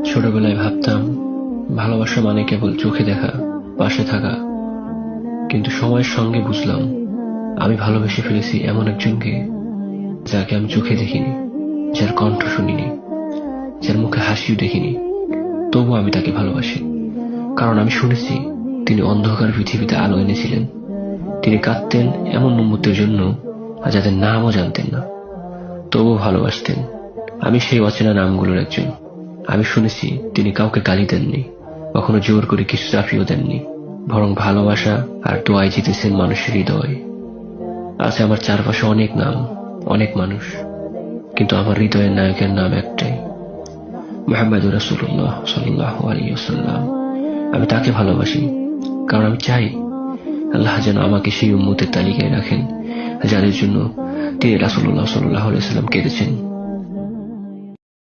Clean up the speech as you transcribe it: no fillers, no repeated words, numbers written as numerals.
ছোটবেলায় ভাবতাম ভালোবাসা মানে কেবল চোখে দেখা, পাশে থাকা। কিন্তু সময়ের সঙ্গে বুঝলাম আমি ভালোবেসে ফেলেছি এমন একজনকে যাকে আমি চোখে দেখিনি, যার কণ্ঠ শুনিনি, যার মুখে হাসিও দেখিনি। তবু আমি তাকে ভালোবাসি, কারণ আমি শুনেছি তিনি অন্ধকার পৃথিবীতে আলো এনেছিলেন। তিনি কাঁদতেন এমন মুহূর্তের জন্য যাদের নামও জানতেন না, তবুও ভালোবাসতেন। আমি সেই অচেনা নামগুলোর একজন। আমি শুনেছি তিনি কাউকে গালি দেননি, কখনো জোর করে কিছু চাপিয়েও দেননি, বরং ভালোবাসা আর দোয়ায় জিতেছেন মানুষের হৃদয়। আছে আমার চারপাশে অনেক নাম, অনেক মানুষ, কিন্তু আমার হৃদয়ের নায়কের নাম একটাই, মুহাম্মদুর রাসূলুল্লাহ সাল্লাল্লাহু আলাইহি ওয়াসাল্লাম। আমি তাকে ভালোবাসি কারণ আমি চাই আল্লাহ যেন আমাকে সেই উম্মতের তালিকায় রাখেন যাদের জন্য তিনি রাসূলুল্লাহ সাল্লাল্লাহু আলাইহি ওয়াসাল্লাম কেঁদেছেন।